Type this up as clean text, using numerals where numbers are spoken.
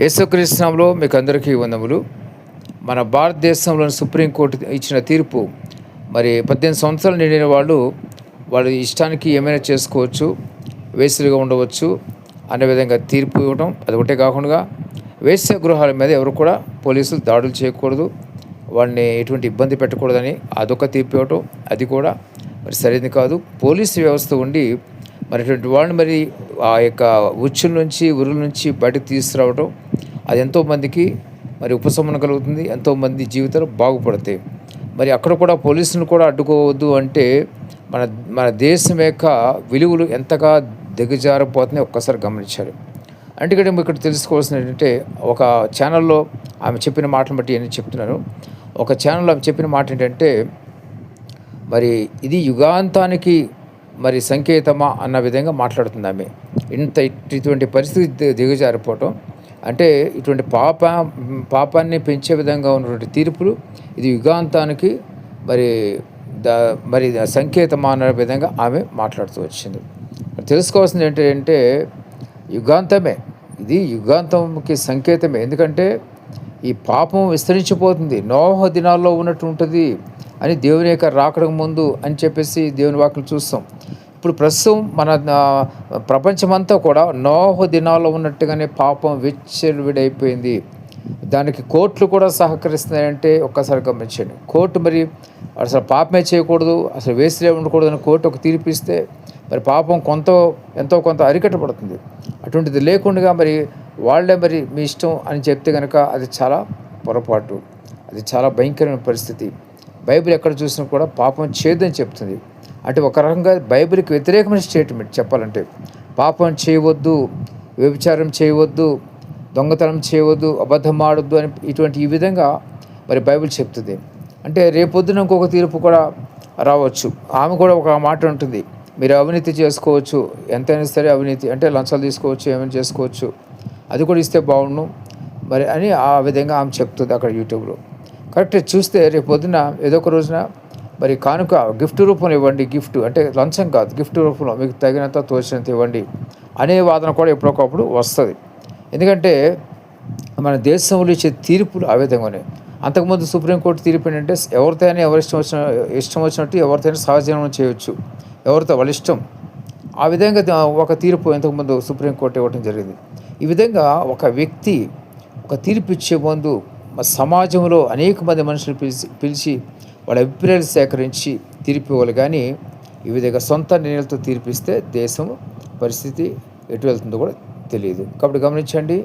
యేసుక్రీస్తు నామములో మీకు అందరికీ వందములు. మన భారతదేశంలోని సుప్రీంకోర్టు ఇచ్చిన తీర్పు, మరి 18 సంవత్సరాలు నిండిన వాళ్ళు వాళ్ళ ఇష్టానికి ఏమైనా చేసుకోవచ్చు, వేశ్యలుగా ఉండవచ్చు అనే విధంగా తీర్పు ఇవ్వడం. అది ఒకటే కాకుండా వేశ్య గృహాల మీద ఎవరు కూడా పోలీసులు దాడులు చేయకూడదు, వాళ్ళని ఎటువంటి ఇబ్బంది పెట్టకూడదని అదొక తీర్పు ఇవ్వటం. అది కూడా మరి సరైనది కాదు. పోలీసు వ్యవస్థ ఉండి మరి అటువంటి వాళ్ళని మరి ఆ యొక్క ఉచ్చుల నుంచి ఉరుల నుంచి బయటకు తీసుకురావడం, అది ఎంతోమందికి మరి ఉపశమనం కలుగుతుంది, ఎంతోమంది జీవితాలు బాగుపడతాయి. మరి అక్కడ కూడా పోలీసులను కూడా అడ్డుకోవద్దు అంటే మన మన దేశం యొక్క విలువలు ఎంతగా దిగజారిపోతున్నాయి ఒక్కసారి గమనించాలి. అంటే ఇక్కడ ఇక్కడ తెలుసుకోవాల్సింది ఏంటంటే, ఒక ఛానల్లో ఆమె చెప్పిన మాటలను బట్టి నేను చెప్తున్నాను. ఒక ఛానల్లో ఆమె చెప్పిన మాట ఏంటంటే, మరి ఇది యుగాంతానికి మరి సంకేతమా అన్న విధంగా మాట్లాడుతుంది ఆమె. ఇటువంటి పరిస్థితి దిగజారిపోవటం అంటే ఇటువంటి పాపాన్ని పెంచే విధంగా ఉన్నటువంటి తీర్పులు ఇది యుగాంతానికి మరి మరి సంకేతమా అన్న విధంగా ఆమె మాట్లాడుతూ వచ్చింది. తెలుసుకోవాల్సింది ఏంటంటే యుగాంతమే, ఇది యుగాంతంకి సంకేతమే. ఎందుకంటే ఈ పాపం విస్తరించిపోతుంది, నోహ దినాల్లో ఉన్నట్టు ఉంటుంది అని దేవుని యొక్క రాకడకు ముందు అని చెప్పేసి దేవుని వాక్యం చూస్తాం. ఇప్పుడు ప్రస్తుతం మన ప్రపంచమంతా కూడా నోహ దినాల్లో ఉన్నట్టుగానే పాపం విచ్చలవిడైపోయింది. దానికి కోర్టులు కూడా సహకరిస్తున్నాయంటే ఒక్కసారి గమనించండి. కోర్టు మరి అసలు పాపమే చేయకూడదు, అసలు వేస్ట్లే ఉండకూడదు అని కోర్టు ఒక తీర్పు ఇస్తే మరి పాపం ఎంతో కొంత అరికట్టబడుతుంది. అటువంటిది లేకుండా మరి వాళ్ళే మరి మీ ఇష్టం అని చెప్తే కనుక అది చాలా పొరపాటు, అది చాలా భయంకరమైన పరిస్థితి. బైబిల్ ఎక్కడ చూసినా కూడా పాపం చేయదని చెప్తుంది. అంటే ఒక రకంగా బైబిల్కి వ్యతిరేకమైన స్టేట్మెంట్ చెప్పాలంటే, పాపం చేయవద్దు, వ్యభిచారం చేయవద్దు, దొంగతనం చేయవద్దు, అబద్ధం ఆడొద్దు అని ఈ విధంగా మరి బైబిల్ చెప్తుంది. అంటే రేపొద్దున ఇంకొక తీర్పు కూడా రావచ్చు. ఆమె కూడా ఒక మాట ఉంటుంది, మీరు అవినీతి చేసుకోవచ్చు, ఎంతైనా సరే అవినీతి అంటే లంచాలు తీసుకోవచ్చు, ఏమైనా చేసుకోవచ్చు, అది కూడా ఇస్తే బాగుండు మరి అని ఆ విధంగా ఆమె చెప్తుంది అక్కడ యూట్యూబ్లో. కరెక్ట్ చూస్తే రేపు పొద్దున ఏదో ఒక రోజున మరి కానుక గిఫ్ట్ రూపంలో ఇవ్వండి, గిఫ్ట్ అంటే లంచం కాదు, గిఫ్ట్ రూపంలో మీకు తగినంత తోచినంత ఇవ్వండి అనే వాదన కూడా ఎప్పటికప్పుడు వస్తుంది. ఎందుకంటే మన దేశంలో ఇచ్చే తీర్పులు ఆ విధంగానే. అంతకుముందు సుప్రీంకోర్టు తీర్పు ఏంటంటే ఎవరితోనే ఇష్టం వచ్చినట్టు ఎవరితోనే సహజీవనం చేయవచ్చు, ఎవరితో వాళ్ళ ఇష్టం. ఆ విధంగా ఒక తీర్పు ఇంతకుముందు సుప్రీంకోర్టు ఇవ్వడం జరిగింది. ఈ విధంగా ఒక వ్యక్తి ఒక తీర్పు ఇచ్చే ముందు సమాజంలో అనేక మంది మనుషులు పిలిచి వాళ్ళ అభిప్రాయాలు సేకరించి తీర్పు ఇవ్వాలి. కానీ ఈ విధంగా సొంత నిర్ణయాలతో తీర్పిస్తే దేశం పరిస్థితి ఎటు వెళ్తుందో కూడా తెలియదు. కాబట్టి గమనించండి.